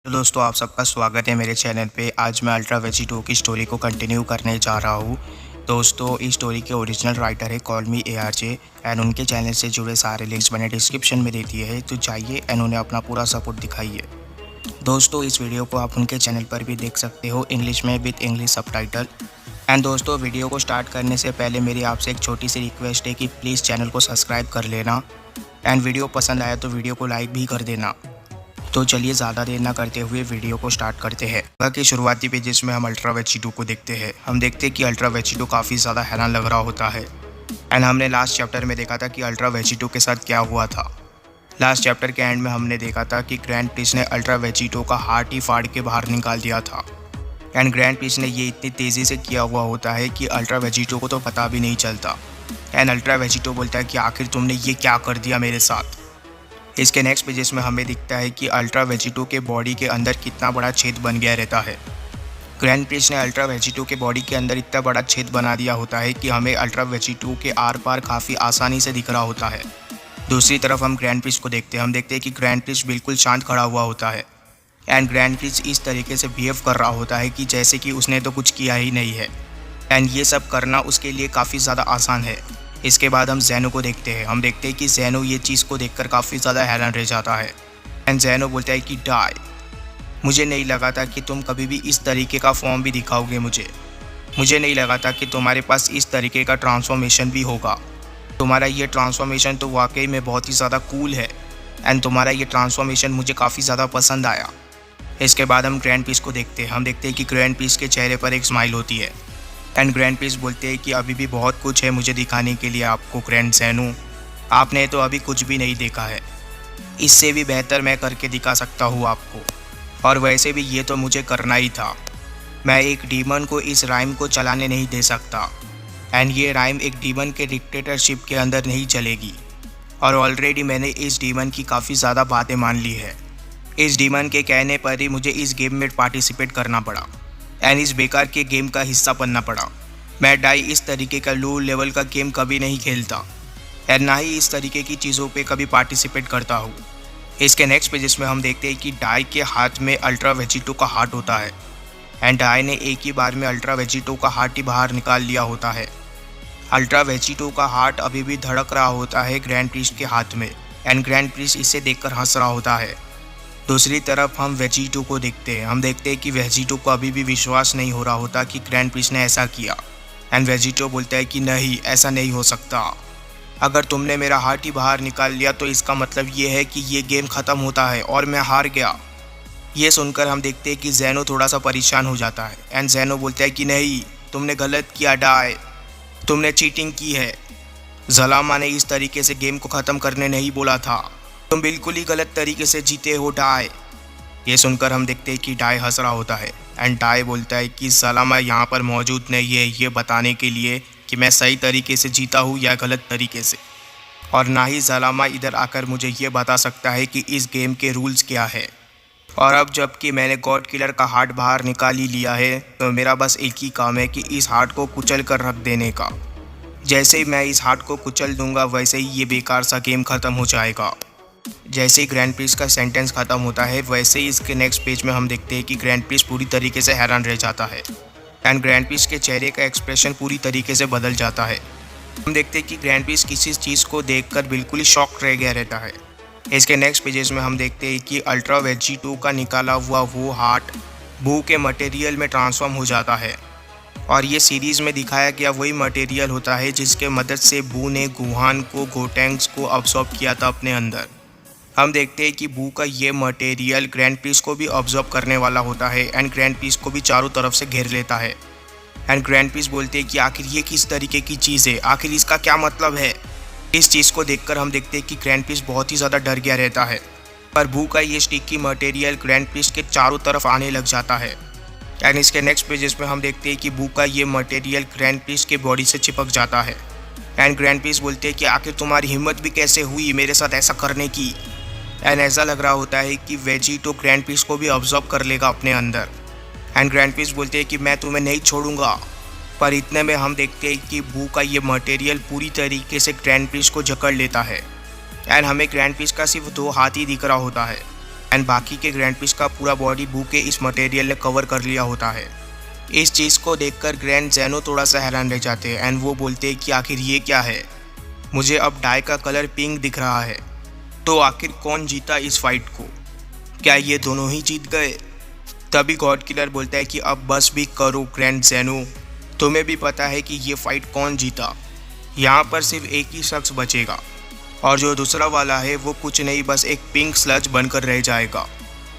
तो दोस्तों आप सबका स्वागत है मेरे चैनल पे। आज मैं अल्ट्रा वेजिटो की स्टोरी को कंटिन्यू करने जा रहा हूँ। दोस्तों इस स्टोरी के ओरिजिनल राइटर है कॉल मी ARJ एंड उनके चैनल से जुड़े सारे लिंक्स मैंने डिस्क्रिप्शन में दे दिए हैं, तो जाइए एंड उन्हें अपना पूरा सपोर्ट दिखाइए। दोस्तों इस वीडियो को आप उनके चैनल पर भी देख सकते हो इंग्लिश में विद इंग्लिश सबटाइटल। एंड दोस्तों वीडियो को स्टार्ट करने से पहले मेरी आपसे एक छोटी सी रिक्वेस्ट है कि प्लीज़ चैनल को सब्सक्राइब कर लेना एंड वीडियो पसंद आया तो वीडियो को लाइक भी कर देना। तो चलिए ज़्यादा देर ना करते हुए वीडियो को स्टार्ट करते हैं। बाकी शुरुआती पेजेस में हम अल्ट्रा वेजिटो को देखते हैं। हम देखते हैं कि अल्ट्रा वेजिटो काफ़ी ज़्यादा हैरान लग रहा होता है एंड हमने लास्ट चैप्टर में देखा था कि अल्ट्रा वेजिटो के साथ क्या हुआ था। लास्ट चैप्टर के एंड में हमने देखा था कि ग्रैंड प्रिंस ने अल्ट्रा वेजिटो का हार्ट ही फाड़ के बाहर निकाल दिया था एंड ग्रैंड प्रिंस ने ये इतनी तेज़ी से किया हुआ होता है कि अल्ट्रा वेजिटो को तो पता भी नहीं चलता। एंड अल्ट्रा वेजिटो बोलता है कि आखिर तुमने ये क्या कर दिया मेरे साथ। इसके नेक्स्ट पेजेस में हमें दिखता है कि अल्ट्रा वेजिटो के बॉडी के अंदर कितना बड़ा छेद बन गया रहता है। ग्रैंड प्रिंस ने अल्ट्रा वेजिटो के बॉडी के अंदर इतना बड़ा छेद बना दिया होता है कि हमें अल्ट्रा वेजिटो के आर पार काफ़ी आसानी से दिख रहा होता है। दूसरी तरफ हम ग्रैंड प्रिंस को देखते हैं। हम देखते हैं कि ग्रैंड प्रिंस बिल्कुल शांत खड़ा हुआ होता है एंड ग्रैंड प्रिंस इस तरीके से बिहेव कर रहा होता है कि जैसे कि उसने तो कुछ किया ही नहीं है एंड ये सब करना उसके लिए काफ़ी ज़्यादा आसान है। इसके बाद हम ज़ैनो को देखते हैं। हम देखते हैं कि ज़ैनो ये चीज़ को देखकर काफ़ी ज़्यादा हैरान रह जाता है एंड ज़ैनो बोलता है कि डाई, मुझे नहीं लगा था कि तुम कभी भी इस तरीके का फॉर्म भी दिखाओगे। मुझे नहीं लगा था कि तुम्हारे पास इस तरीके का ट्रांसफॉर्मेशन भी होगा। तुम्हारा ये ट्रांसफॉर्मेशन तो वाकई में बहुत ही ज़्यादा कूल है एंड तुम्हारा ये ट्रांसफॉर्मेशन मुझे काफ़ी ज़्यादा पसंद आया। इसके बाद हम ग्रैंड प्रिंस को देखते हैं। हम देखते हैं कि ग्रैंड प्रिंस के चेहरे पर एक स्माइल होती है एंड ग्रैंड प्रिंस बोलते हैं कि अभी भी बहुत कुछ है मुझे दिखाने के लिए आपको ग्रैंड ज़ैनो, आपने तो अभी कुछ भी नहीं देखा है, इससे भी बेहतर मैं करके दिखा सकता हूँ आपको। और वैसे भी ये तो मुझे करना ही था। मैं एक डीमन को इस राइम को चलाने नहीं दे सकता एंड ये राइम एक डीमन के डिक्टेटरशिप के अंदर नहीं चलेगी। और ऑलरेडी मैंने इस डीमन की काफ़ी ज़्यादा बातें मान ली है। इस डीमन के कहने पर ही मुझे इस गेम में पार्टिसिपेट करना पड़ा एंड इस बेकार के गेम का हिस्सा बनना पड़ा। मैं डाई इस तरीके का लो लेवल का गेम कभी नहीं खेलता एंड ना ही इस तरीके की चीज़ों पे कभी पार्टिसिपेट करता हूँ। इसके नेक्स्ट पेजेस में हम देखते हैं कि डाई के हाथ में अल्ट्रा वेजिटो का हार्ट होता है एंड डाई ने एक ही बार में अल्ट्रा वेजिटो का हार्ट ही बाहर निकाल लिया होता है। अल्ट्रा वेजिटो का हार्ट अभी भी धड़क रहा होता है ग्रैंड प्रिंस के हाथ में एंड ग्रैंड प्रिंस इसे देखकर हंस रहा होता है। दूसरी तरफ हम वेजिटो को देखते हैं। हम देखते हैं कि वेजिटो को अभी भी विश्वास नहीं हो रहा होता कि ग्रैंड प्रिंस ने ऐसा किया एंड वेजिटो बोलता है कि नहीं, ऐसा नहीं हो सकता। अगर तुमने मेरा हार्ट ही बाहर निकाल लिया तो इसका मतलब ये है कि ये गेम ख़त्म होता है और मैं हार गया। ये सुनकर हम देखते हैं कि ज़ैनो थोड़ा सा परेशान हो जाता है एंड ज़ैनो बोलता है कि नहीं, तुमने गलत किया डाई, तुमने चीटिंग की है। ज़लामा ने इस तरीके से गेम को ख़त्म करने नहीं बोला था, तुम बिल्कुल ही गलत तरीके से जीते हो डाई। ये सुनकर हम देखते हैं कि डाई हंस रहा होता है एंड डाई बोलता है कि ज़लामा यहाँ पर मौजूद नहीं है ये बताने के लिए कि मैं सही तरीके से जीता हूँ या गलत तरीके से, और ना ही ज़लामा इधर आकर मुझे ये बता सकता है कि इस गेम के रूल्स क्या है। और अब जबकि मैंने गॉड किलर का हार्ट बाहर निकाल ही लिया है तो मेरा बस एक ही काम है कि इस हार्ट को कुचल कर रख देने का। जैसे ही मैं इस हार्ट को कुचल दूंगा वैसे ही ये बेकार सा गेम ख़त्म हो जाएगा। जैसे ही ग्रैंड प्रिंस का सेंटेंस ख़त्म होता है वैसे ही इसके नेक्स्ट पेज में हम देखते हैं कि ग्रैंड प्रिंस पूरी तरीके से हैरान रह जाता है एंड ग्रैंड प्रिंस के चेहरे का एक्सप्रेशन पूरी तरीके से बदल जाता है। हम देखते हैं कि ग्रैंड प्रिंस किसी चीज़ को देखकर बिल्कुल ही शॉक्ड रह गया रहता है। इसके नेक्स्ट पेजेस में हम देखते हैं कि अल्ट्रा वेजिटो का निकाला हुआ वो हार्ट बू के मटेरियल में ट्रांसफॉर्म हो जाता है और ये सीरीज़ में दिखाया गया वही मटेरियल होता है जिसके मदद से बू ने गुहान को गोटेंग्स को अब्सॉर्ब किया था अपने अंदर। हम देखते हैं कि बू का ये मटेरियल ग्रैंड प्रिंस को भी ऑब्जर्व करने वाला होता है एंड ग्रैंड प्रिंस को भी चारों तरफ से घेर लेता है एंड ग्रैंड प्रिंस बोलते हैं कि आखिर ये किस तरीके की चीज़ है, आखिर इसका क्या मतलब है। इस चीज़ को देखकर हम देखते हैं कि ग्रैंड प्रिंस बहुत ही ज़्यादा डर गया रहता है, पर बू का ये स्टिकी मटेरियल ग्रैंड प्रिंस के चारों तरफ आने लग जाता है एंड इसके नेक्स्ट पेजेस में हम देखते हैं कि बू का ये मटेरियल ग्रैंड प्रिंस के बॉडी से चिपक जाता है एंड ग्रैंड प्रिंस बोलते हैं कि आखिर तुम्हारी हिम्मत भी कैसे हुई मेरे साथ ऐसा करने की। एंड ऐसा लग रहा होता है कि वेजिटो ग्रैंड प्रिंस को भी ऑब्जर्व कर लेगा अपने अंदर एंड ग्रैंड प्रिंस बोलते हैं कि मैं तुम्हें नहीं छोड़ूंगा। पर इतने में हम देखते हैं कि बू का ये मटेरियल पूरी तरीके से ग्रैंड प्रिंस को जकड़ लेता है एंड हमें ग्रैंड प्रिंस का सिर्फ 2 हाथ ही दिख रहा होता है एंड बाकी के ग्रैंड प्रिस्ट का पूरा बॉडी बू के इस मटेरियल ने कवर कर लिया होता है। इस चीज़ को देखकर ग्रैंड ज़ेनो थोड़ा सा हैरान रह जाते हैं एंड वो बोलते हैं कि आखिर ये क्या है, मुझे अब डाई का कलर पिंक दिख रहा है। तो आखिर कौन जीता इस फाइट को, क्या ये दोनों ही जीत गए? तभी गॉड किलर बोलता है कि अब बस भी करो ग्रैंड ज़ेनो, तुम्हें भी पता है कि ये फाइट कौन जीता। यहाँ पर सिर्फ एक ही शख्स बचेगा और जो दूसरा वाला है वो कुछ नहीं, बस एक पिंक स्लज बनकर रह जाएगा।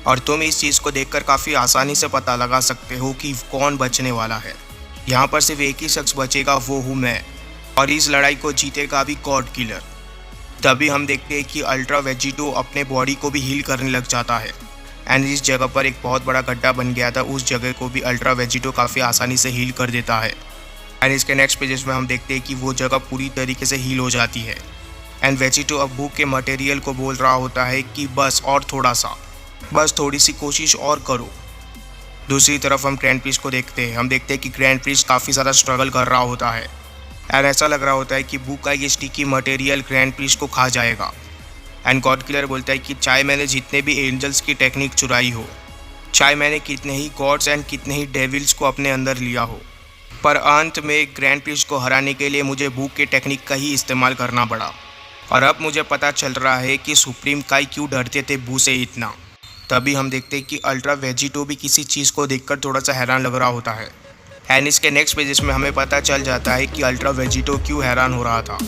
और तुम इस चीज़ को देखकर काफ़ी आसानी से पता लगा सकते हो कि कौन बचने वाला है। यहाँ पर सिर्फ एक ही शख्स बचेगा, वो हूँ मैं, और इस लड़ाई को जीतेगा भी गॉड किलर। तभी हम देखते हैं कि अल्ट्रा वेजिटो अपने बॉडी को भी हील करने लग जाता है एंड इस जगह पर एक बहुत बड़ा गड्ढा बन गया था, उस जगह को भी अल्ट्रा वेजिटो काफ़ी आसानी से हील कर देता है। एंड इसके नेक्स्ट पेजेस में हम देखते हैं कि वो जगह पूरी तरीके से हील हो जाती है एंड वेजिटो अब बू के मटेरियल को बोल रहा होता है कि बस और थोड़ा सा, बस थोड़ी सी कोशिश और करो। दूसरी तरफ हम ग्रैंड प्रिस्ट को देखते हैं। हम देखते हैं कि ग्रैंड प्रिस्ट काफ़ी ज़्यादा स्ट्रगल कर रहा होता है एंड ऐसा लग रहा होता है कि बू का ये स्टिकी मटेरियल ग्रैंड प्रिस्ट को खा जाएगा। एंड गॉड किलर बोलता है कि चाहे मैंने जितने भी एंजल्स की टेक्निक चुराई हो, चाहे मैंने कितने ही गॉड्स एंड कितने ही डेविल्स को अपने अंदर लिया हो, पर अंत में ग्रैंड प्रिस्ट को हराने के लिए मुझे बू के टेक्निक का ही इस्तेमाल करना पड़ा। और अब मुझे पता चल रहा है कि सुप्रीम काई क्यों डरते थे बू से इतना। तभी हम देखते हैं कि अल्ट्रा वेजिटो भी किसी चीज़ को देखकर थोड़ा सा हैरान लग रहा होता है एंड इसके नेक्स्ट पेजेस में हमें पता चल जाता है कि अल्ट्रा वेजिटो क्यों हैरान हो रहा था।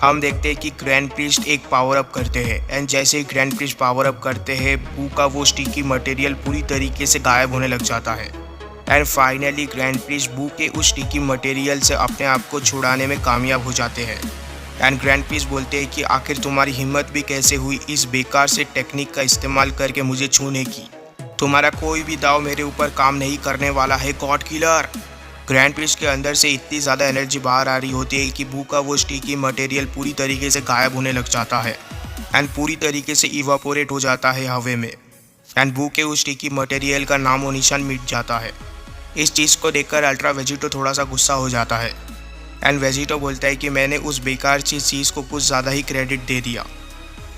हम देखते हैं कि ग्रैंड प्रिस्ट एक पावर अप करते हैं एंड जैसे ही ग्रैंड प्रिस्ट पावर अप करते हैं, बू का वो स्टिकी मटेरियल पूरी तरीके से गायब होने लग जाता है एंड फाइनली ग्रैंड प्रिस्ट बू के उस स्टिकी मटेरियल से अपने आप को छुड़ाने में कामयाब हो जाते हैं। एंड ग्रैंड प्रिस्ट बोलते हैं कि आखिर तुम्हारी हिम्मत भी कैसे हुई इस बेकार से टेक्निक का इस्तेमाल करके मुझे छूने की, तुम्हारा कोई भी दाव मेरे ऊपर काम नहीं करने वाला है गॉड किलर। ग्रैंड प्रिस्ट के अंदर से इतनी ज़्यादा एनर्जी बाहर आ रही होती है कि बू का वो स्टिकी मटेरियल पूरी तरीके से गायब होने लग जाता है एंड पूरी तरीके से इवापोरेट हो जाता है हवा में एंड बू के उस स्टिकी मटेरियल का नामो निशान मिट जाता है। इस चीज़ को देखकर अल्ट्रा वेजिटो थोड़ा सा गुस्सा हो जाता है एंड वेजिटो बोलता है कि मैंने उस बेकार चीज़ को कुछ ज़्यादा ही क्रेडिट दे दिया,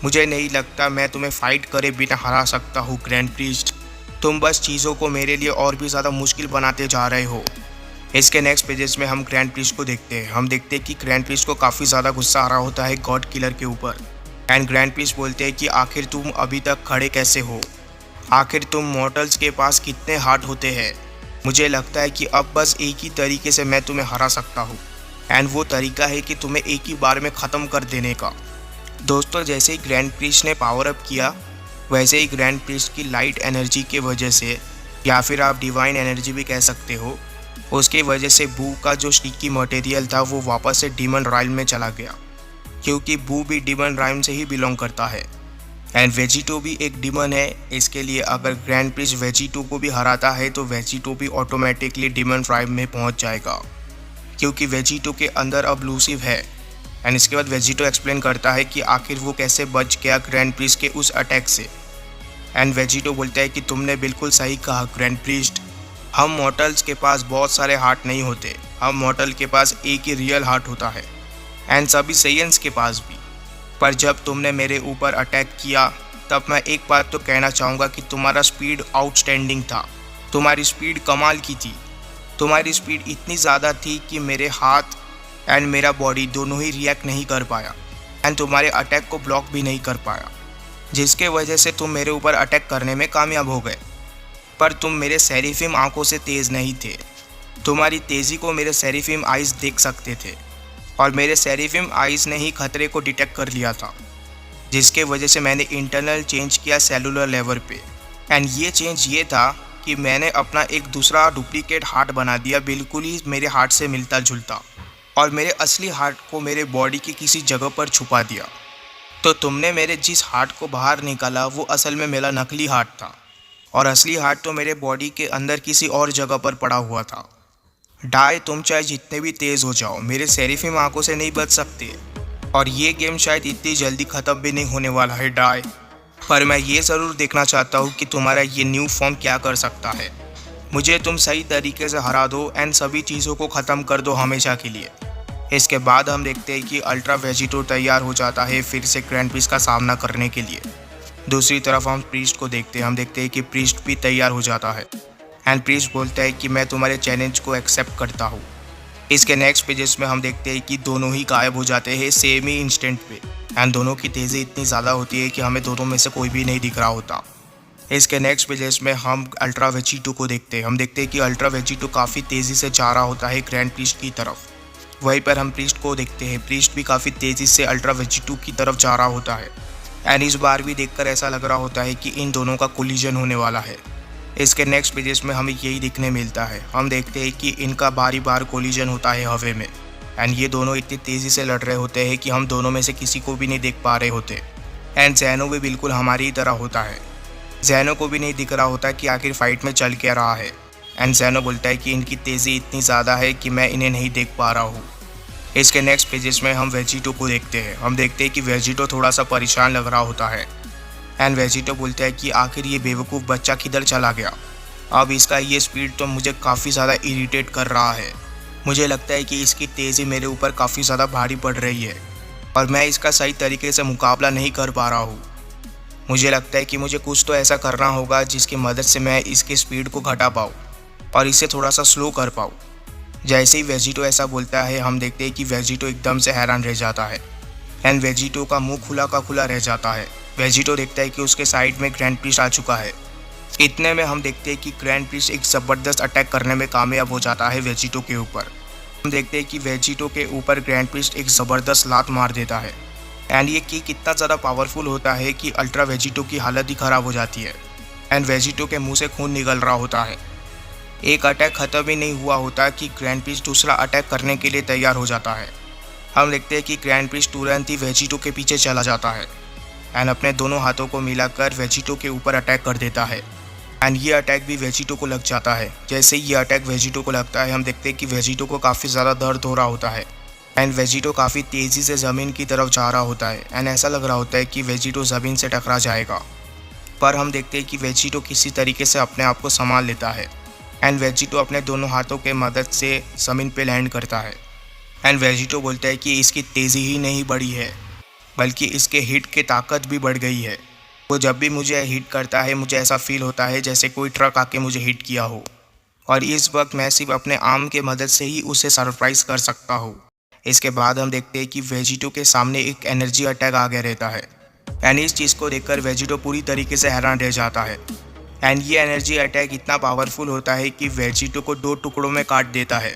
मुझे नहीं लगता मैं तुम्हें फाइट करे बिना हरा सकता हूँ ग्रैंड प्रिस्ट, तुम बस चीज़ों को मेरे लिए और भी ज़्यादा मुश्किल बनाते जा रहे हो। इसके नेक्स्ट पेजेस में हम ग्रैंड प्रिस्ट को देखते हैं। हम देखते हैं कि ग्रैंड प्रिस्ट को काफ़ी ज़्यादा गुस्सा आ रहा होता है गॉड किलर के ऊपर एंड ग्रैंड प्रिस्ट बोलते हैं कि आखिर तुम अभी तक खड़े कैसे हो, आखिर तुम मॉर्टल्स के पास कितने हार्ट होते हैं, मुझे लगता है कि अब बस एक ही तरीके से मैं तुम्हें हरा सकता हूँ एंड वो तरीका है कि तुम्हें एक ही बार में ख़त्म कर देने का। दोस्तों, जैसे ही ग्रैंड प्रिस्ट ने पावर अप किया, वैसे ही ग्रैंड प्रिस्ट की लाइट एनर्जी की वजह से, या फिर आप डिवाइन एनर्जी भी कह सकते हो, उसकी वजह से बू का जो स्टिकी मटेरियल था वो वापस से डीमन राइम में चला गया, क्योंकि बू भी डीमन राइम से ही बिलोंग करता है एंड वेजिटो भी एक डीमन है। इसके लिए अगर ग्रैंड प्रिस्ट वेजिटो को भी हराता है तो वेजिटो भी ऑटोमेटिकली डीमन राइम में पहुंच जाएगा, क्योंकि वेजिटो के अंदर अब लूसिफ है। एंड इसके बाद वेजिटो एक्सप्लेन करता है कि आखिर वो कैसे बच गया ग्रैंड प्रिस्ट के उस अटैक से एंड वेजिटो बोलता है कि तुमने बिल्कुल सही कहा ग्रैंड प्रिस्ट, हम मॉर्टल्स के पास बहुत सारे हार्ट नहीं होते, हम मॉर्टल के पास एक ही रियल हार्ट होता है एंड सभी सेयंस के पास भी। पर जब तुमने मेरे ऊपर अटैक किया तब मैं एक बात तो कहना चाहूँगा कि तुम्हारा स्पीड आउटस्टैंडिंग था, तुम्हारी स्पीड कमाल की थी, तुम्हारी स्पीड इतनी ज़्यादा थी कि मेरे हाथ एंड मेरा बॉडी दोनों ही रिएक्ट नहीं कर पाया एंड तुम्हारे अटैक को ब्लॉक भी नहीं कर पाया, जिसके वजह से तुम मेरे ऊपर अटैक करने में कामयाब हो गए। पर तुम मेरे सेरिफिम आंखों से तेज़ नहीं थे, तुम्हारी तेज़ी को मेरे सेरिफिम आइज़ देख सकते थे और मेरे सेरिफिम आइज़ ने ही खतरे को डिटेक्ट कर लिया था, जिसके वजह से मैंने इंटरनल चेंज किया सेलुलर लेवल पे एंड ये चेंज ये था कि मैंने अपना एक दूसरा डुप्लीकेट हार्ट बना दिया, बिल्कुल ही मेरे हार्ट से मिलता जुलता, और मेरे असली हार्ट को मेरे बॉडी की किसी जगह पर छुपा दिया। तो तुमने मेरे जिस हार्ट को बाहर निकाला वो असल में मेरा नकली हार्ट था और असली हार्ट तो मेरे बॉडी के अंदर किसी और जगह पर पड़ा हुआ था। डाई, तुम चाहे जितने भी तेज़ हो जाओ, मेरे सेरिफिम आंखों से नहीं बच सकते और ये गेम शायद इतनी जल्दी ख़त्म भी नहीं होने वाला है डाई, पर मैं ये ज़रूर देखना चाहता हूँ कि तुम्हारा ये न्यू फॉर्म क्या कर सकता है। मुझे तुम सही तरीके से हरा दो एंड सभी चीज़ों को ख़त्म कर दो हमेशा के लिए। इसके बाद हम देखते हैं कि अल्ट्रा वेजिटो तैयार हो जाता है फिर से ग्रैंड प्रिस्ट का सामना करने के लिए दूसरी तरफ हम प्रीस्ट को देखते हैं। हम देखते हैं कि प्रीस्ट भी तैयार हो जाता है एंड प्रीस्ट बोलता है कि मैं तुम्हारे चैलेंज को एक्सेप्ट करता हूँ। इसके नेक्स्ट पेजेस में हम देखते हैं कि दोनों ही गायब हो जाते हैं सेम ही इंस्टेंट पे एंड दोनों की तेज़ी इतनी ज़्यादा होती है कि हमें दोनों में से कोई भी नहीं दिख रहा होता। इसके नेक्स्ट पेजेस में हम अल्ट्रा वेजिटो को देखते हैं। हम देखते हैं कि अल्ट्रा वेजिटो काफ़ी तेज़ी से जा रहा होता है ग्रैंड प्रीस्ट की तरफ। वहीं पर हम प्रीस्ट को देखते हैं, प्रीस्ट भी काफ़ी तेज़ी से अल्ट्रा वेजिटो की तरफ जा रहा होता है एंड इस बार भी देखकर ऐसा लग रहा होता है कि इन दोनों का कोलिजन होने वाला है। इसके नेक्स्ट पेजेस में हमें यही दिखने मिलता है। हम देखते हैं कि इनका बारी बार कोलिजन होता है हवा में एंड ये दोनों इतनी तेज़ी से लड़ रहे होते हैं कि हम दोनों में से किसी को भी नहीं देख पा रहे होते एंड ज़ैनो भी बिल्कुल हमारी ही तरह होता है। ज़ैनो को भी नहीं दिख रहा होता कि आखिर फाइट में चल क्या रहा है एंड ज़ैनो बोलता है कि इनकी तेज़ी इतनी ज़्यादा है कि मैं इन्हें नहीं देख पा रहा हूँ। इसके नेक्स्ट पेजेस में हम वेजिटो को देखते हैं। हम देखते हैं कि वेजिटो थोड़ा सा परेशान लग रहा होता है एंड वेजिटो बोलता है कि आखिर ये बेवकूफ़ बच्चा किधर चला गया। अब इसका ये स्पीड तो मुझे काफ़ी ज़्यादा इरिटेट कर रहा है। मुझे लगता है कि इसकी तेज़ी मेरे ऊपर काफ़ी ज़्यादा भारी पड़ रही है और मैं इसका सही तरीके से मुकाबला नहीं कर पा रहा हूँ। मुझे लगता है कि मुझे कुछ तो ऐसा करना होगा जिसकी मदद से मैं इसकी स्पीड को घटा पाऊँ और इसे थोड़ा सा स्लो कर पाऊँ। जैसे ही वेजिटो ऐसा बोलता है हम देखते हैं कि वेजिटो एकदम से हैरान रह जाता है एंड वेजिटो का मुंह खुला का खुला रह जाता है। वेजिटो देखता है कि उसके साइड में ग्रैंड प्रीस्ट आ चुका है। इतने में हम देखते हैं कि ग्रैंड प्रीस्ट एक ज़बरदस्त अटैक करने में कामयाब हो जाता है वेजिटो के ऊपर। हम देखते हैं कि वेजिटो के ऊपर ग्रैंड प्रीस्ट एक ज़बरदस्त लात मार देता है एंड ये किक इतना ज़्यादा पावरफुल होता है कि अल्ट्रा वेजिटो की हालत ही ख़राब हो जाती है एंड वेजिटो के मुंह से खून निकल रहा होता है। एक अटैक ख़त्म ही नहीं हुआ होता कि ग्रैंड प्रीस्ट दूसरा अटैक करने के लिए तैयार हो जाता है। हम देखते हैं कि ग्रैंड प्रीस्ट तुरंत ही वेजिटो के पीछे चला जाता है एंड अपने दोनों हाथों को मिलाकर वेजिटो के ऊपर अटैक कर देता है एंड ये अटैक भी वेजिटो को लग जाता है। जैसे ही ये अटैक वेजिटो को लगता है हम देखते हैं कि वेजिटो को काफ़ी ज़्यादा दर्द हो रहा होता है एंड वेजिटो काफ़ी तेज़ी से ज़मीन की तरफ जा रहा होता है एंड ऐसा लग रहा होता है कि वेजिटो ज़मीन से टकरा जाएगा। पर हम देखते हैं कि वेजिटो किसी तरीके से अपने आप को संभाल लेता है एंड वेजिटो अपने दोनों हाथों के मदद से ज़मीन पे लैंड करता है एंड वेजिटो बोलता है कि इसकी तेज़ी ही नहीं बढ़ी है बल्कि इसके हिट की ताकत भी बढ़ गई है। वो जब भी मुझे हिट करता है मुझे ऐसा फील होता है जैसे कोई ट्रक आके मुझे हिट किया हो और इस वक्त मैं सिर्फ अपने आर्म के मदद से ही उसे सरप्राइज़ कर सकता हूँ। इसके बाद हम देखते हैं कि वेजिटो के सामने एक एनर्जी अटैक आ गया रहता है एंड इस चीज़ को देखकर वेजिटो पूरी तरीके से हैरान रह जाता है एंड ये एनर्जी अटैक इतना पावरफुल होता है कि वेजिटो को 2 टुकड़ों में काट देता है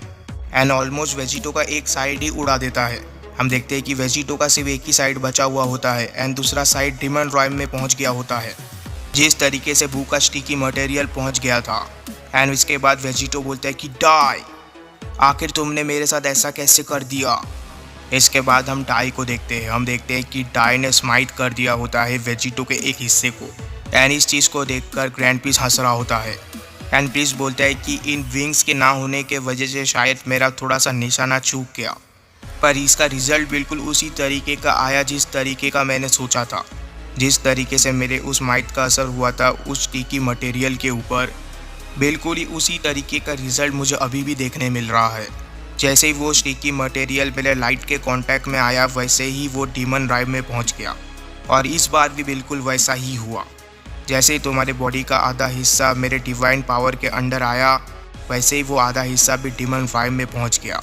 एंड ऑलमोस्ट वेजिटो का एक साइड ही उड़ा देता है। हम देखते हैं कि वेजिटो का सिर्फ एक ही साइड बचा हुआ होता है एंड दूसरा साइड डीमन राइम में पहुंच गया होता है जिस तरीके से बू का स्टिकी मटेरियल पहुंच गया था। एंड इसके बाद वेजिटो बोलता है कि डाई, आखिर तुमने मेरे साथ ऐसा कैसे कर दिया। इसके बाद हम डाई को देखते हैं। हम देखते हैं कि डाई ने स्माइट कर दिया होता है वेजिटो के एक हिस्से को एंड इस चीज़ को देखकर ग्रैंड प्रीस्ट हंस रहा होता है एंड प्रीस्ट बोलता है कि इन विंग्स के ना होने के वजह से शायद मेरा थोड़ा सा निशाना चूक गया, पर इसका रिजल्ट बिल्कुल उसी तरीके का आया जिस तरीके का मैंने सोचा था। जिस तरीके से मेरे उस माइट का असर हुआ था उस स्टिकी मटेरियल के ऊपर, बिल्कुल ही उसी तरीके का रिजल्ट मुझे अभी भी देखने मिल रहा है। जैसे ही वो स्टिकी मटेरियल मेरे लाइट के कांटेक्ट में आया वैसे ही वो डीमन राइम में पहुंच गया और इस बार भी बिल्कुल वैसा ही हुआ। जैसे ही तुम्हारे बॉडी का आधा हिस्सा मेरे डिवाइन पावर के अंडर आया वैसे ही वो आधा हिस्सा भी डीमन राइम में पहुंच गया।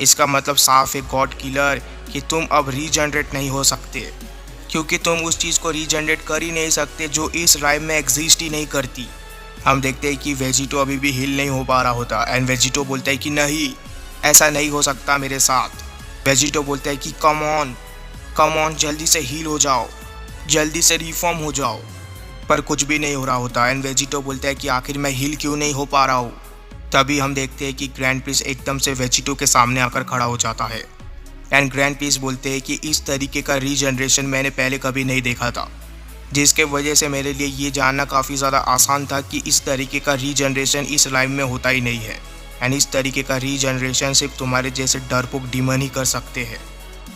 इसका मतलब साफ है गॉड किलर कि तुम अब रीजनरेट नहीं हो सकते, क्योंकि तुम उस चीज़ को रीजनरेट कर ही नहीं सकते जो इस राइम में एग्जिस्ट ही नहीं करती। हम देखते हैं कि वेजिटो अभी भी हील नहीं हो पा रहा होता एंड वेजिटो बोलता है कि नहीं, ऐसा नहीं हो सकता मेरे साथ। वेजिटो बोलता है कि कम ऑन जल्दी से हील हो जाओ, जल्दी से रिफॉर्म हो जाओ, पर कुछ भी नहीं हो रहा होता एंड वेजिटो बोलता है कि आखिर मैं हील क्यों नहीं हो पा रहा हूँ। तभी हम देखते हैं कि ग्रैंड प्रीस्ट एकदम से वेजिटो के सामने आकर खड़ा हो जाता है एंड ग्रैंड प्रीस्ट बोलते हैं कि इस तरीके का रीजनरेशन मैंने पहले कभी नहीं देखा था, जिसके वजह से मेरे लिए ये जानना काफ़ी ज़्यादा आसान था कि इस तरीके का रीजनरेशन इस लाइफ में होता ही नहीं है एंड इस तरीके का रीजनरेशन सिर्फ तुम्हारे जैसे डरपोक डीमन ही कर सकते हैं।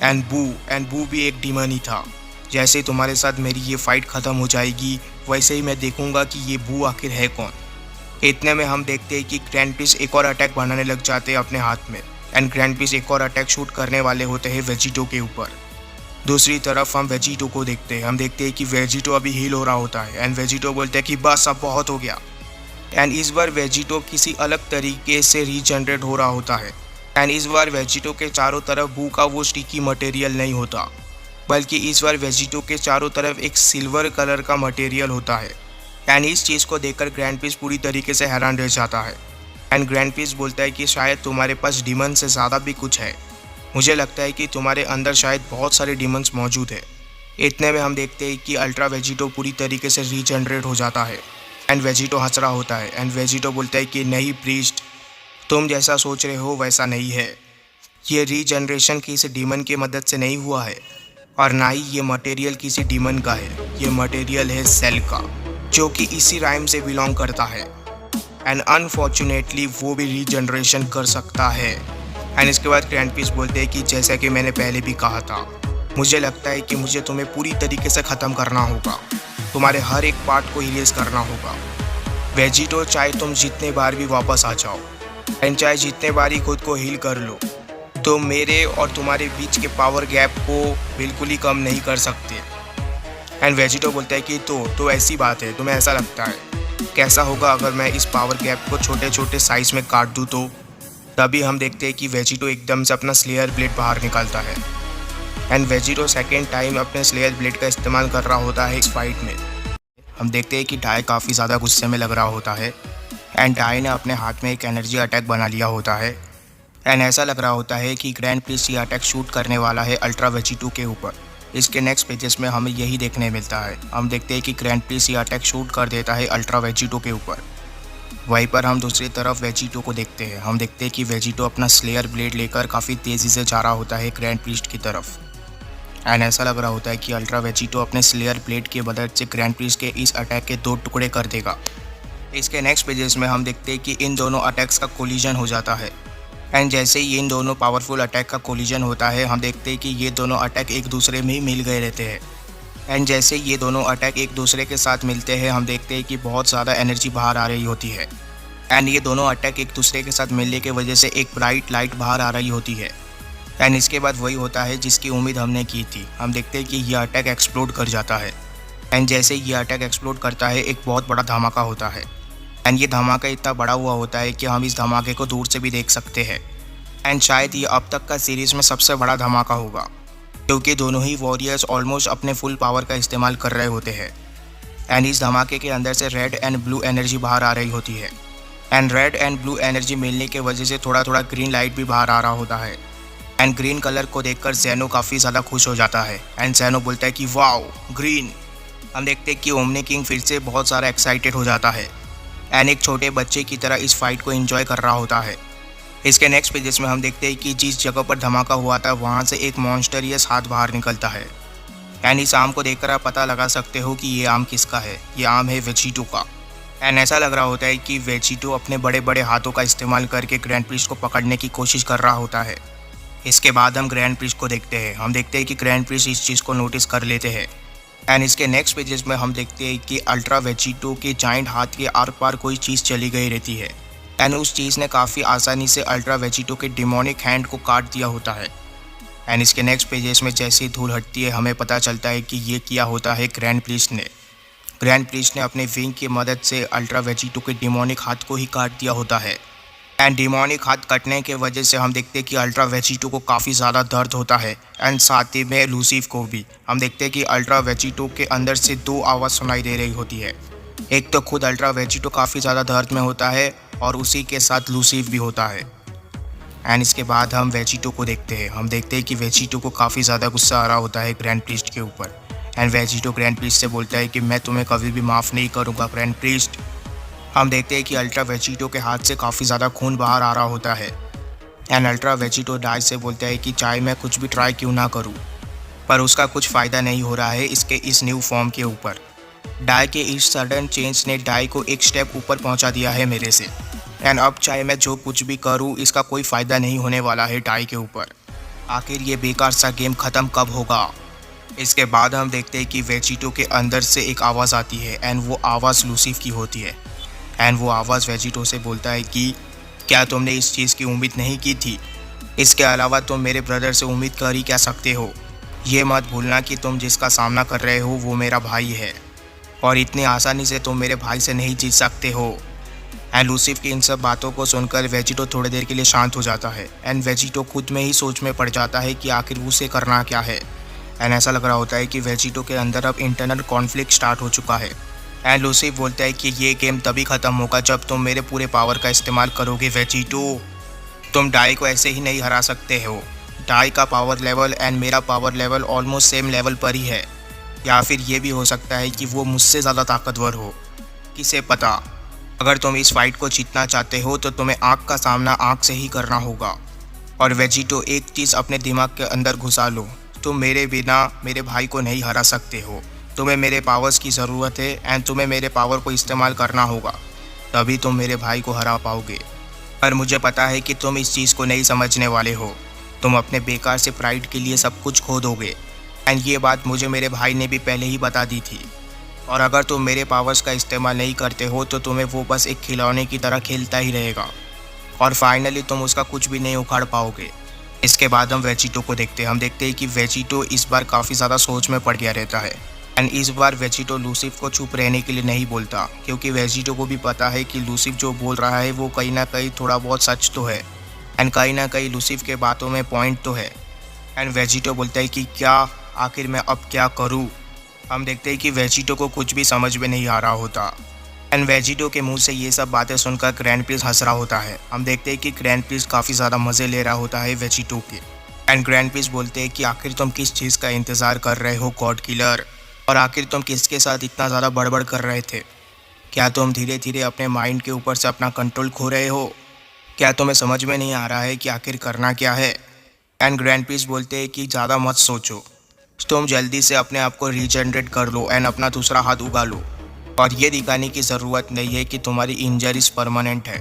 एंड बू भी एक डीमन ही था। जैसे ही तुम्हारे साथ मेरी ये फाइट ख़त्म हो जाएगी वैसे ही मैं देखूंगा कि ये बू आखिर है कौन। इतने में हम देखते हैं कि ग्रैंड प्रीस्ट एक और अटैक बनाने लग जाते हैं अपने हाथ में एंड ग्रैंड प्रीस्ट एक और अटैक शूट करने वाले होते हैं वेजिटो के ऊपर। दूसरी तरफ हम वेजिटो को देखते हैं। हम देखते हैं कि वेजिटो अभी हील हो रहा होता है एंड वेजिटो बोलते हैं कि बस अब बहुत हो गया। एंड इस बार वेजिटो किसी अलग तरीके से रीजनरेट हो रहा होता है। एंड इस बार वेजिटो के चारों तरफ बू का वो स्टिकी मटेरियल नहीं होता, बल्कि इस बार वेजिटो के चारों तरफ एक सिल्वर कलर का मटेरियल होता है। एंड इस चीज़ को देखकर ग्रैंड पीस पूरी तरीके से हैरान रह जाता है। एंड ग्रैंड पीस बोलता है कि शायद तुम्हारे पास डीमन से ज़्यादा भी कुछ है। मुझे लगता है कि तुम्हारे अंदर शायद बहुत सारे डीमंस मौजूद है। इतने में हम देखते हैं कि अल्ट्रा वेजिटो पूरी तरीके से रीजनरेट हो जाता है। एंड वेजिटो हंस रहा होता है एंड वेजिटो बोलता है कि नहीं प्रीस्ट, तुम जैसा सोच रहे हो वैसा नहीं है। ये रीजनरेशन किसी डीमन की मदद से नहीं हुआ है और ना ही ये मटेरियल किसी डीमन का है। ये मटेरियल है सेल का, जो कि इसी राइम से बिलोंग करता है। एंड अनफॉर्चुनेटली वो भी रीजनरेशन कर सकता है। एंड इसके बाद ग्रैंड पीस बोलते हैं कि जैसा कि मैंने पहले भी कहा था, मुझे लगता है कि मुझे तुम्हें पूरी तरीके से ख़त्म करना होगा। तुम्हारे हर एक पार्ट को इरेज करना होगा। वेजिटो, चाहे तुम जितने बार भी वापस आ जाओ एंड चाहे जितने बार ही खुद को हील कर लो, तो मेरे और तुम्हारे बीच के पावर गैप को बिल्कुल ही कम नहीं कर सकते। एंड वेजिटो बोलता है कि तो ऐसी बात है, तुम्हें ऐसा लगता है। कैसा होगा अगर मैं इस पावर गैप को छोटे छोटे साइज़ में काट दूँ तो? तभी हम देखते हैं कि वेजिटो एकदम से अपना स्लेयर ब्लेड बाहर निकालता है। एंड वेजिटो सेकेंड टाइम अपने स्लेयर ब्लेड का इस्तेमाल कर रहा होता है इस फाइट में। हम देखते हैं कि डाई काफ़ी ज़्यादा गुस्से में लग रहा होता है एंड डाई ने अपने हाथ में एक एनर्जी अटैक बना लिया होता है। एंड ऐसा लग रहा होता है कि ग्रैंड प्रीस्ट ये अटैक शूट करने वाला है अल्ट्रा वेजिटो के ऊपर। इसके नेक्स्ट पेजेस में हमें यही देखने मिलता है। हम देखते हैं कि ग्रैंड प्रीस्ट ये अटैक शूट कर देता है अल्ट्रा वेजिटो के ऊपर। वहीं पर हम दूसरी तरफ वेजिटो को देखते हैं। हम देखते हैं कि वेजिटो अपना स्लेयर ब्लेड लेकर काफ़ी तेज़ी से जा रहा होता है ग्रैंड प्रीस्ट की तरफ। एंड ऐसा लग रहा होता है कि अल्ट्रा वेजिटो अपने स्लेयर ब्लेड की मदद से ग्रैंड प्रीस्ट के इस अटैक के 2 टुकड़े कर देगा। इसके नेक्स्ट पेजेस में हम देखते हैं कि इन दोनों अटैक्स का कोलिजन हो जाता है। एंड जैसे ही इन दोनों पावरफुल अटैक का कोलिजन होता है, हम देखते हैं कि ये दोनों अटैक एक दूसरे में ही मिल गए रहते हैं। एंड जैसे ये दोनों अटैक एक दूसरे के साथ मिलते हैं, हम देखते हैं कि बहुत ज़्यादा एनर्जी बाहर आ रही होती है। एंड ये दोनों अटैक एक दूसरे के साथ मिलने की वजह से एक ब्राइट लाइट बाहर आ रही होती है। एंड इसके बाद वही होता है जिसकी उम्मीद हमने की थी। हम देखते हैं कि ये अटैक एक्सप्लोड कर जाता है। एंड जैसे ये अटैक एक्सप्लोड करता है, एक बहुत बड़ा धमाका होता है। एंड ये धमाका इतना बड़ा हुआ होता है कि हम इस धमाके को दूर से भी देख सकते हैं। एंड शायद ये अब तक का सीरीज़ में सबसे बड़ा धमाका होगा, क्योंकि दोनों ही वॉरियर्स ऑलमोस्ट अपने फुल पावर का इस्तेमाल कर रहे होते हैं। एंड इस धमाके के अंदर से रेड एंड ब्लू एनर्जी बाहर आ रही होती है। And red and blue energy मिलने की वजह से थोड़ा थोड़ा ग्रीन लाइट भी बाहर आ रहा होता है। एंड ग्रीन कलर को देखकर ज़ेनो काफ़ी ज़्यादा खुश हो जाता है। एंड ज़ेनो बोलता है कि वाओ ग्रीन। हम देखते हैं कि ओमनी किंग फिर से बहुत सारा एक्साइटेड हो जाता है एंड एक छोटे बच्चे की तरह इस फाइट को एंजॉय कर रहा होता है। इसके नेक्स्ट पेजेस में हम देखते हैं कि जिस जगह पर धमाका हुआ था, वहाँ से एक मॉन्स्टरियस हाथ बाहर निकलता है। एंड इस आम को देखकर आप पता लगा सकते हो कि ये आम किसका है। ये आम है वेजिटो का। एंड ऐसा लग रहा होता है कि वेजिटो अपने बड़े बड़े हाथों का इस्तेमाल करके ग्रैंड प्रीस्ट को पकड़ने की कोशिश कर रहा होता है। इसके बाद हम ग्रैंड प्रीस्ट को देखते हैं। हम देखते हैं कि ग्रैंड प्रीस्ट इस चीज़ को नोटिस कर लेते हैं। एंड इसके नेक्स्ट पेजेस में हम देखते हैं कि अल्ट्रा वेजिटो के जाइंट हाथ के आर पार कोई चीज़ चली गई रहती है। एंड उस चीज़ ने काफ़ी आसानी से अल्ट्रा वेजिटो के डिमोनिक हैंड को काट दिया होता है। एंड इसके नेक्स्ट पेजेस में जैसे ही धूल हटती है, हमें पता चलता है कि ये किया होता है ग्रैंड प्रीस्ट ने। ग्रैंड प्रीस्ट ने अपने विंग की मदद से अल्ट्रा वेजिटो के डिमोनिक हाथ को ही काट दिया होता है। एंड डिमोनिक हाथ कटने के वजह से हम देखते हैं कि अल्ट्रा वेजिटो को काफ़ी ज़्यादा दर्द होता है। एंड साथ ही में लूसीफ को भी। हम देखते हैं कि अल्ट्रा वेजिटो के अंदर से 2 आवाज़ सुनाई दे रही होती है। एक तो खुद अल्ट्रा वेजिटो काफ़ी ज़्यादा दर्द में होता है और उसी के साथ लूसीफ भी होता है। एंड इसके बाद हम वेजिटो को देखते हैं। हम देखते हैं कि वेजिटो को काफ़ी ज़्यादा गुस्सा आ रहा होता है ग्रैंड प्रीस्ट के ऊपर। एंड वेजिटो ग्रैंड प्रीस्ट से बोलता है कि मैं तुम्हें कभी भी माफ़ नहीं करूँगा ग्रैंड प्रीस्ट। हम देखते हैं कि अल्ट्रा वेजिटो के हाथ से काफ़ी ज़्यादा खून बाहर आ रहा होता है। एंड अल्ट्रा वेजिटो डाई से बोलता है कि चाहे मैं कुछ भी ट्राई क्यों ना करूँ, पर उसका कुछ फ़ायदा नहीं हो रहा है इसके इस न्यू फॉर्म के ऊपर। डाई के इस सडन चेंज ने डाई को एक स्टेप ऊपर पहुंचा दिया है मेरे से। एंड अब चाहे मैं जो कुछ भी करूं, इसका कोई फ़ायदा नहीं होने वाला है डाई के ऊपर। आखिर ये बेकार सा गेम ख़त्म कब होगा? इसके बाद हम देखते हैं कि वेजिटो के अंदर से एक आवाज़ आती है। एंड वो आवाज़ लूसीफ की होती है। एंड वो आवाज़ वेजिटो से बोलता है कि क्या तुमने इस चीज़ की उम्मीद नहीं की थी? इसके अलावा तुम मेरे ब्रदर से उम्मीद कर ही क्या सकते हो? ये मत भूलना कि तुम जिसका सामना कर रहे हो वो मेरा भाई है और इतनी आसानी से तुम मेरे भाई से नहीं जीत सकते हो। एंड लूसीफ की इन सब बातों को सुनकर वेजिटो थोड़ी देर के लिए शांत हो जाता है एंड वेजिटो खुद में ही सोच में पड़ जाता है कि आखिर उसे करना क्या है। एंड ऐसा लग रहा होता है कि वेजिटो के अंदर अब इंटरनल कॉन्फ्लिक्ट स्टार्ट हो चुका है। एंड लूसीफ बोलता है कि ये गेम तभी ख़त्म होगा जब तुम मेरे पूरे पावर का इस्तेमाल करोगे वेजिटो। तुम डाई को ऐसे ही नहीं हरा सकते हो। डाई का पावर लेवल एंड मेरा power level almost same level पर ही है, या फिर ये भी हो सकता है कि वो मुझसे ज़्यादा ताकतवर हो, किसे पता। अगर तुम इस फाइट को जीतना चाहते हो तो तुम्हें आँख का सामना आँख से ही करना होगा। और वेजिटो एक चीज़ अपने दिमाग के अंदर घुसा लो, तुम मेरे बिना मेरे भाई को नहीं हरा सकते हो। तुम्हें मेरे पावर्स की ज़रूरत है एंड तुम्हें मेरे पावर को इस्तेमाल करना होगा, तभी तुम मेरे भाई को हरा पाओगे। पर मुझे पता है कि तुम इस चीज़ को नहीं समझने वाले हो। तुम अपने बेकार से प्राइड के लिए सब कुछ खो दोगे। एंड ये बात मुझे मेरे भाई ने भी पहले ही बता दी थी। और अगर तुम मेरे पावर्स का इस्तेमाल नहीं करते हो तो तुम्हें वो बस एक खिलौने की तरह खेलता ही रहेगा और फाइनली तुम उसका कुछ भी नहीं उखाड़ पाओगे। इसके बाद हम वेजिटो को देखते हैं। हम देखते हैं कि वेजिटो इस बार काफ़ी ज़्यादा सोच में पड़ गया रहता है। एंड इस बार वेजिटो लूसीफ को चुप रहने के लिए नहीं बोलता, क्योंकि वेजिटो को भी पता है कि लूसीफ जो बोल रहा है वो कहीं ना कहीं थोड़ा बहुत सच तो है एंड कहीं ना कहीं लूसीफ के बातों में पॉइंट तो है। एंड वेजिटो बोलता है कि क्या आखिर मैं अब क्या करूं। हम देखते हैं कि वेजिटो को कुछ भी समझ में नहीं आ रहा होता एंड वेजिटो के मुंह से ये सब बातें सुनकर ग्रैंड प्रिंस हंस रहा होता है। हम देखते हैं कि ग्रैंड प्रिंस काफ़ी ज़्यादा मज़े ले रहा होता है वेजिटो के। एंड ग्रैंड प्रिंस बोलते हैं कि आखिर तुम किस चीज़ का इंतज़ार कर रहे हो गॉड किलर, और आखिर तुम किसके साथ इतना ज़्यादा बड़बड़ कर रहे थे। क्या तुम धीरे धीरे अपने माइंड के ऊपर से अपना कंट्रोल खो रहे हो? क्या तुम्हें समझ में नहीं आ रहा है कि आखिर करना क्या है? एंड ग्रैंड प्रिंस बोलते हैं कि ज़्यादा मत सोचो, तुम जल्दी से अपने आप को रीजनरेट कर लो एंड अपना दूसरा हाथ उगा लो। और ये दिखाने की ज़रूरत नहीं है कि तुम्हारी इंजरीज परमानेंट है।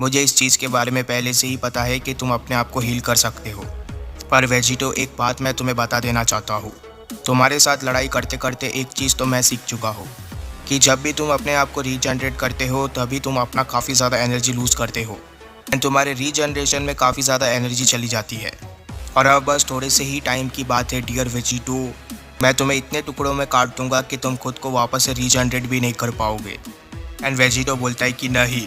मुझे इस चीज़ के बारे में पहले से ही पता है कि तुम अपने आप को हील कर सकते हो। पर वेजिटो, एक बात मैं तुम्हें बता देना चाहता हूँ। तुम्हारे साथ लड़ाई करते करते एक चीज़ तो मैं सीख चुका हूँ कि जब भी तुम अपने आप को रीजनरेट करते हो तभी तुम अपना काफ़ी ज़्यादा एनर्जी लूज़ करते हो एंड तुम्हारे रीजनरेशन में काफ़ी ज़्यादा एनर्जी चली जाती है। और अब बस थोड़े से ही टाइम की बात है डियर वेजिटो, मैं तुम्हें इतने टुकड़ों में काट दूंगा कि तुम खुद को वापस से रीजनरेट भी नहीं कर पाओगे। एंड वेजिटो बोलता है कि नहीं।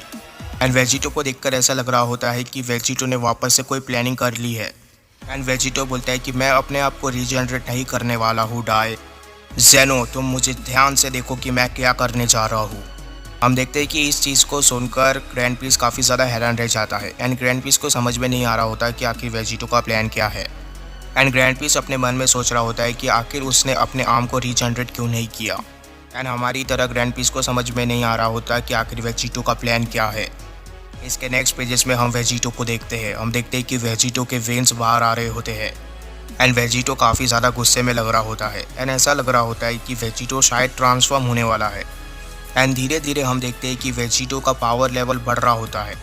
एंड वेजिटो को देखकर ऐसा लग रहा होता है कि वेजिटो ने वापस से कोई प्लानिंग कर ली है। एंड वेजिटो बोलता है कि मैं अपने आप को रीजनरेट नहीं करने वाला हूँ डाई। जेनो, तुम मुझे ध्यान से देखो कि मैं क्या करने जा रहा हूँ। हम देखते हैं कि इस चीज़ को सुनकर ग्रैंड प्रिंस काफ़ी ज़्यादा हैरान रह जाता है एंड ग्रैंड प्रिंस को समझ में नहीं आ रहा होता कि आखिर वेजिटो का प्लान क्या है। एंड ग्रैंड प्रिंस अपने मन में सोच रहा होता है कि आखिर उसने अपने आर्म को रीजनरेट क्यों नहीं किया। एंड हमारी तरह ग्रैंड प्रिंस को समझ में नहीं आ रहा होता कि आखिर वेजिटो का प्लान क्या है। इसके नेक्स्ट पेजेस में हम वेजिटो को देखते हैं। हम देखते हैं कि वेजिटो के वेन्स बाहर आ रहे होते हैं एंड वेजिटो काफ़ी ज़्यादा गुस्से में लग रहा होता है एंड ऐसा लग रहा होता है कि वेजिटो शायद ट्रांसफॉर्म होने वाला है। एंड धीरे धीरे हम देखते हैं कि वेजिटो का पावर लेवल बढ़ रहा होता है।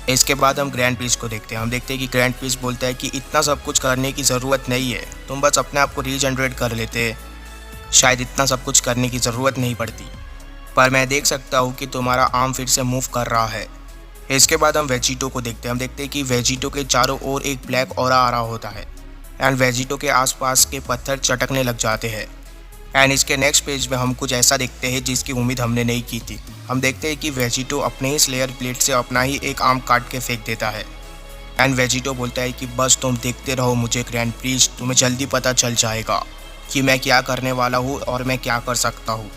इसके बाद हम ग्रैंड प्रिंस को देखते हैं। हम देखते हैं कि ग्रैंड प्रिंस बोलता है कि इतना सब कुछ करने की ज़रूरत नहीं है, तुम बस अपने आप को रीजनरेट कर लेते, शायद इतना सब कुछ करने की ज़रूरत नहीं पड़ती। पर मैं देख सकता हूँ कि तुम्हारा आर्म फिर से मूव कर रहा है। इसके बाद हम वेजिटो को देखते हैं। हम देखते हैं कि वेजिटो के चारों ओर एक ब्लैक ऑरा आ रहा होता है एंड वेजिटो के आसपास के पत्थर चटकने लग जाते हैं। एंड इसके नेक्स्ट पेज में हम कुछ ऐसा देखते हैं जिसकी उम्मीद हमने नहीं की थी। हम देखते हैं कि वेजिटो अपने ही स्लेयर ब्लेड से अपना ही एक आर्म काट के फेंक देता है एंड वेजिटो बोलता है कि बस तुम देखते रहो मुझे ग्रैंड प्रिंस, तुम्हें जल्दी पता चल जाएगा कि मैं क्या करने वाला हूँ और मैं क्या कर सकता हूँ।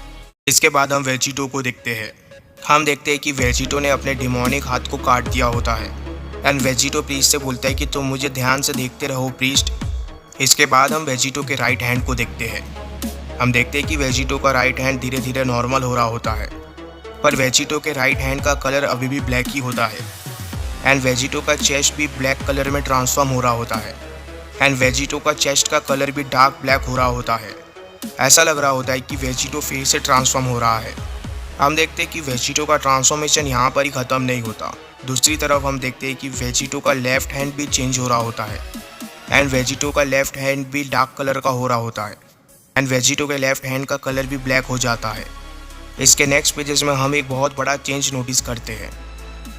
इसके बाद हम वेजिटो को देखते हैं। हम देखते हैं कि वेजिटो ने अपने डिमोनिक हाथ को काट दिया होता है एंड वेजिटो प्रीस्ट से बोलता है कि तुम मुझे ध्यान से देखते रहो प्रीस्ट। इसके बाद हम वेजिटो के राइट हैंड को देखते हैं। हम देखते हैं कि वेजिटो का राइट हैंड धीरे धीरे नॉर्मल हो रहा होता है, पर वेजिटो के राइट हैंड का कलर अभी भी ब्लैक ही होता है एंड वेजिटो का चेस्ट भी ब्लैक कलर में ट्रांसफॉर्म हो रहा होता है एंड वेजिटो का चेस्ट का कलर भी डार्क ब्लैक हो रहा होता है। ऐसा लग रहा होता है कि वेजिटो फिर से ट्रांसफॉर्म हो रहा है। हम देखते हैं कि वेजिटो का ट्रांसफॉर्मेशन यहाँ पर ही ख़त्म नहीं होता। दूसरी तरफ हम देखते हैं कि वेजिटो का लेफ्ट हैंड भी चेंज हो रहा होता है एंड वेजिटो का लेफ्ट हैंड भी डार्क कलर का हो रहा होता है एंड वेजिटो के लेफ्ट हैंड का कलर भी ब्लैक हो जाता है। इसके नेक्स्ट पेजेस में हम एक बहुत बड़ा चेंज नोटिस करते हैं।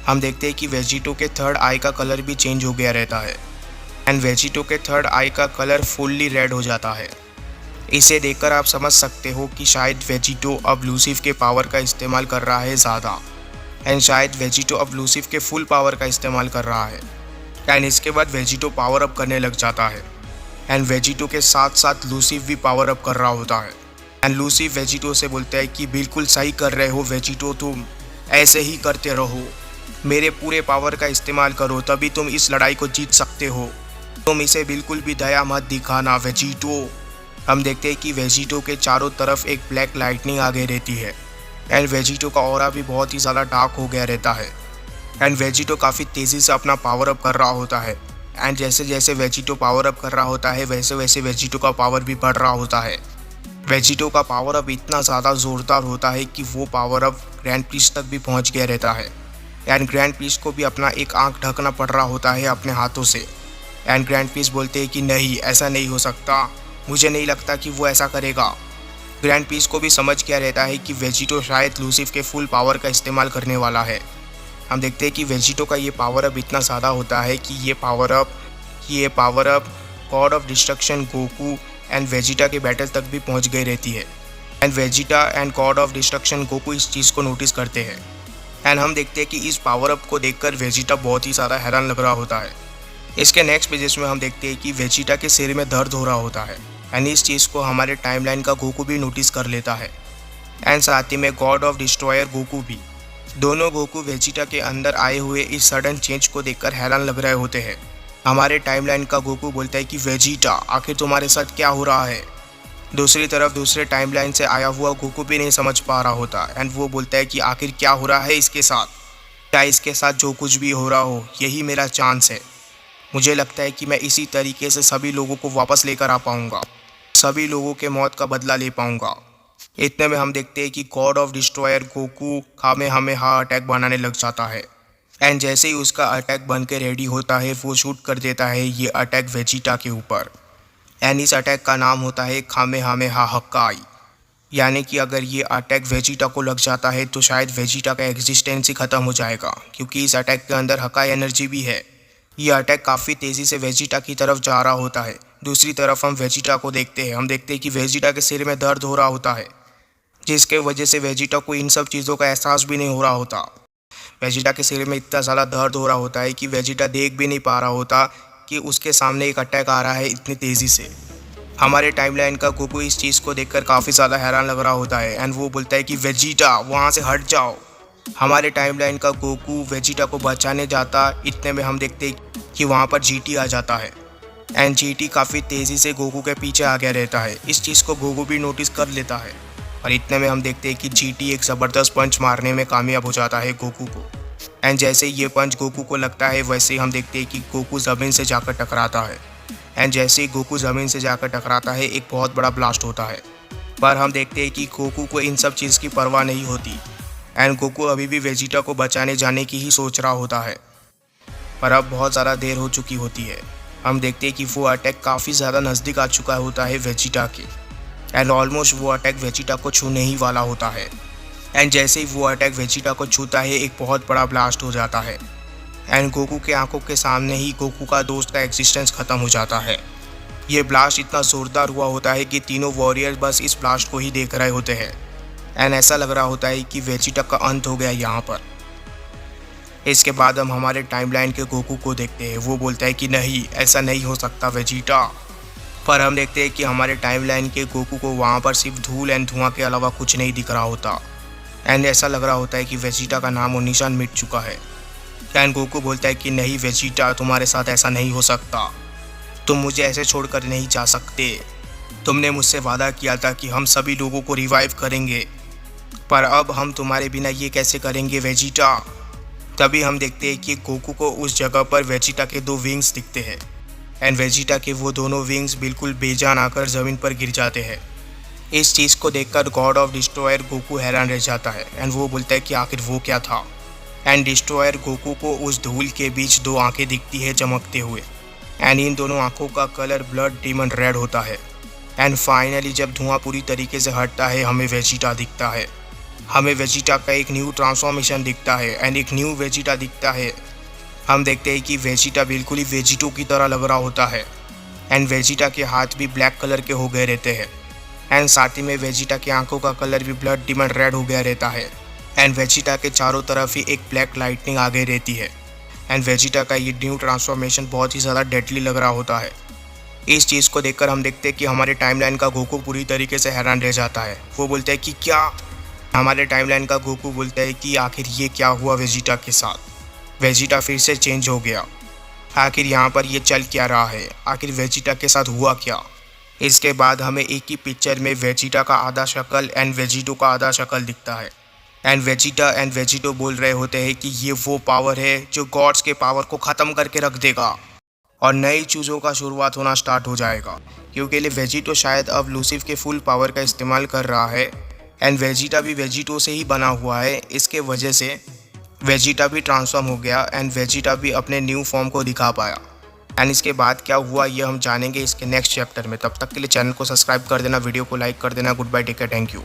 हम देखते हैं कि वेजिटो के थर्ड आई का कलर भी चेंज हो गया रहता है एंड वेजिटो के थर्ड आई का कलर फुल्ली रेड हो जाता है। इसे देखकर आप समझ सकते हो कि शायद वेजिटो अब लूसिफ के पावर का इस्तेमाल कर रहा है ज़्यादा, एंड शायद वेजिटो अब लूसिफ के फुल पावर का इस्तेमाल कर रहा है। एंड इसके बाद वेजिटो पावर अप करने लग जाता है, एंड वेजिटो के साथ साथ लूसिफ भी पावर अप कर रहा होता है। एंड लूसिफ वेजिटो से बोलता है कि बिल्कुल सही कर रहे हो वेजिटो, तुम ऐसे ही करते रहो, मेरे पूरे पावर का इस्तेमाल करो, तभी तुम इस लड़ाई को जीत सकते हो। तुम इसे बिल्कुल भी दया मत दिखाना वेजिटो। हम देखते हैं कि वेजिटो के चारों तरफ एक ब्लैक लाइटनिंग आगे रहती है, एंड वेजिटो का ऑरा भी बहुत ही ज़्यादा डार्क हो गया रहता है। एंड वेजिटो काफ़ी तेज़ी से अपना पावर अप कर रहा होता है, एंड जैसे जैसे वेजिटो पावर अप कर रहा होता है वैसे वैसे वेजिटो का पावर भी बढ़ रहा होता है। वेजिटो का पावर अप इतना ज़्यादा ज़ोरदार होता है कि वो पावर अप ग्रैंड प्रीस्ट तक भी पहुंच गया रहता है, एंड ग्रैंड प्रीस्ट को भी अपना एक आंख ढकना पड़ रहा होता है अपने हाथों से। एंड ग्रैंड प्रीस्ट बोलते हैं कि नहीं, ऐसा नहीं हो सकता, मुझे नहीं लगता कि वो ऐसा करेगा। ग्रैंड प्रीस्ट को भी समझ गया रहता है कि वेजिटो शायद लूसिफ के फुल पावर का इस्तेमाल करने वाला है। हम देखते हैं कि वेजिटो का ये पावर अप इतना ज़्यादा होता है कि ये power up God of destruction Goku and Vegeta के बैटल तक भी पहुंच गई रहती है। And Vegeta and God of destruction Goku इस चीज़ को नोटिस करते हैं, एंड हम देखते हैं कि इस पावर अप को देखकर वेजिटा बहुत ही ज़्यादा हैरान लग रहा होता है। इसके नेक्स्ट पेजेस में हम देखते हैं कि वेजिटा के सिर में दर्द हो रहा होता है, एंड इस चीज़ को हमारे टाइमलाइन का गोकू भी नोटिस कर लेता है, एंड साथ ही में गॉड ऑफ डिस्ट्रॉयर गोकू भी। दोनों गोकू वेजिटा के अंदर आए हुए इस सडन चेंज को देखकर हैरान लग रहे होते हैं। हमारे टाइमलाइन का गोकू बोलता है कि वेजिटा, आखिर तुम्हारे साथ क्या हो रहा है। दूसरी तरफ दूसरे टाइमलाइन से आया हुआ गोकू भी नहीं समझ पा रहा होता, एंड वो बोलता है कि आखिर क्या हो रहा है इसके साथ, क्या इसके साथ जो कुछ भी हो रहा हो यही मेरा चांस है। मुझे लगता है कि मैं इसी तरीके से सभी लोगों को वापस लेकर आ पाऊँगा, सभी लोगों के मौत का बदला ले पाऊँगा। इतने में हम देखते हैं कि god of destroyer Goku Kamehameha attack बनाने लग जाता है, एंड जैसे ही उसका अटैक बन के रेडी होता है वो शूट कर देता है ये अटैक वेजिटा के ऊपर। एंड इस अटैक का नाम होता है कामेहामेहा हक्काई, यानी कि अगर ये अटैक वेजिटा को लग जाता है तो शायद वेजिटा का एग्जिस्टेंस ही ख़त्म हो जाएगा, क्योंकि इस अटैक के अंदर हक्काई एनर्जी भी है। ये अटैक काफ़ी तेज़ी से वेजिटा की तरफ जा रहा होता है। दूसरी तरफ हम वेजिटा को देखते हैं, हम देखते हैं कि वेजिटा के सिर में दर्द हो रहा होता है, जिसके वजह से वेजिटा को इन सब चीज़ों का एहसास भी नहीं हो रहा होता। वेजिटा के सिर में इतना ज़्यादा दर्द हो रहा होता है कि वेजिटा देख भी नहीं पा रहा होता कि उसके सामने एक अटैक आ रहा है इतनी तेज़ी से। हमारे टाइमलाइन का गोकू इस चीज़ को देखकर काफ़ी ज़्यादा हैरान लग रहा होता है, एंड वो बोलता है कि वेजिटा वहाँ से हट जाओ। हमारे टाइमलाइन का गोकू वेजिटा को बचाने जाता, इतने में हम देखते हैं कि वहाँ पर जीटी आ जाता है, एंड जीटी काफ़ी तेज़ी से गोकू के पीछे आ गया रहता है। इस चीज़ को गोकू भी नोटिस कर लेता है, और इतने में हम देखते हैं कि जीटी एक ज़बरदस्त पंच मारने में कामयाब हो जाता है गोकू को। एंड जैसे ही ये पंच गोकू को लगता है वैसे ही हम देखते हैं कि गोकू ज़मीन से जाकर टकराता है, एंड जैसे ही गोकू ज़मीन से जाकर टकराता है एक बहुत बड़ा ब्लास्ट होता है। पर हम देखते हैं कि गोकू को इन सब चीज़ की परवाह नहीं होती, एंड गोकू अभी भी वेजिटा को बचाने जाने की ही सोच रहा होता है। पर अब बहुत ज़्यादा देर हो चुकी होती है। हम देखते हैं कि वो अटैक काफ़ी ज़्यादा नज़दीक आ चुका होता है वेजिटा के, एंड ऑलमोस्ट वो अटैक वेजिटा को छूने ही वाला होता है। एंड जैसे ही वो अटैक वेजिटा को छूता है एक बहुत बड़ा ब्लास्ट हो जाता है, एंड गोकू के आंखों के सामने ही गोकू का दोस्त का एग्जिस्टेंस ख़त्म हो जाता है। ये ब्लास्ट इतना ज़ोरदार हुआ होता है कि तीनों वॉरियर्स बस इस ब्लास्ट को ही देख रहे होते हैं, एंड ऐसा लग रहा होता है कि वेजिटा का अंत हो गया यहाँ पर। इसके बाद हम हमारे टाइमलाइन के गोकू को देखते हैं, वो बोलता है कि नहीं, ऐसा नहीं हो सकता वेजिटा। पर हम देखते हैं कि हमारे टाइमलाइन के गोकू को वहाँ पर सिर्फ धूल एंड धुआं के अलावा कुछ नहीं दिख रहा होता, एंड ऐसा लग रहा होता है कि वेजिटा का नाम और निशान मिट चुका है। एंड गोकू बोलता है कि नहीं वेजिटा, तुम्हारे साथ ऐसा नहीं हो सकता, तुम मुझे ऐसे छोड़कर नहीं जा सकते। तुमने मुझसे वादा किया था कि हम सभी लोगों को रिवाइव करेंगे, पर अब हम तुम्हारे बिना ये कैसे करेंगे वेजिटा। तभी हम देखते हैं कि गोकू को उस जगह पर वेजिटा के 2 विंग्स दिखते हैं, एंड वेजिटा के वो दोनों विंग्स बिल्कुल बेजान आकर ज़मीन पर गिर जाते हैं। इस चीज़ को देखकर गॉड ऑफ डिस्ट्रॉयर गोकू हैरान रह जाता है, एंड वो बोलता है कि आखिर वो क्या था। एंड डिस्ट्रॉयर गोकू को उस धूल के बीच 2 आंखें दिखती है चमकते हुए, एंड इन दोनों आंखों का कलर ब्लड डीमन रेड होता है। एंड फाइनली जब धुआं पूरी तरीके से हटता है हमें वेजिटा दिखता है, हमें वेजिटा का एक न्यू ट्रांसफॉर्मेशन दिखता है, एंड एक न्यू वेजिटा दिखता है हम देखते हैं कि वेजिटा बिल्कुल ही वेजिटो की तरह लग रहा होता है एंड वेजिटा के हाथ भी ब्लैक कलर के हो गए रहते हैं एंड साथ ही में वेजिटा की आंखों का कलर भी ब्लड डिमंड रेड हो गया रहता है एंड वेजिटा के चारों तरफ ही एक ब्लैक लाइटनिंग आ गई रहती है एंड वेजिटा का ये न्यू ट्रांसफॉर्मेशन बहुत ही ज़्यादा डेडली लग रहा होता है। इस चीज़ को देखकर हम देखते हैं कि हमारे टाइमलाइन का गोकू पूरी तरीके से हैरान रह जाता है। वो बोलता है कि क्या, हमारे टाइमलाइन का गोकू बोलता है कि आखिर ये क्या हुआ वेजिटा के साथ, वेजिटा फिर से चेंज हो गया, आखिर यहाँ पर ये चल क्या रहा है, आखिर वेजिटा के साथ हुआ क्या। इसके बाद हमें एक ही पिक्चर में वेजिटा का आधा शक्ल एंड वेजिटो का आधा शक्ल दिखता है एंड वेजिटा एंड वेजिटो बोल रहे होते हैं कि ये वो पावर है जो गॉड्स के पावर को ख़त्म करके रख देगा और नई चीज़ों का शुरुआत होना स्टार्ट हो जाएगा, क्योंकि वेजिटो शायद अब लूसिफ के फुल पावर का इस्तेमाल कर रहा है एंड वेजिटा भी वेजिटो से ही बना हुआ है। इसके वजह से वेजिटा भी ट्रांसफॉर्म हो गया एंड वेजिटा भी अपने न्यू फॉर्म को दिखा पाया एंड इसके बाद क्या हुआ ये हम जानेंगे इसके नेक्स्ट चैप्टर में। तब तक के लिए चैनल को सब्सक्राइब कर देना, वीडियो को लाइक कर देना। Good bye, take care, thank you.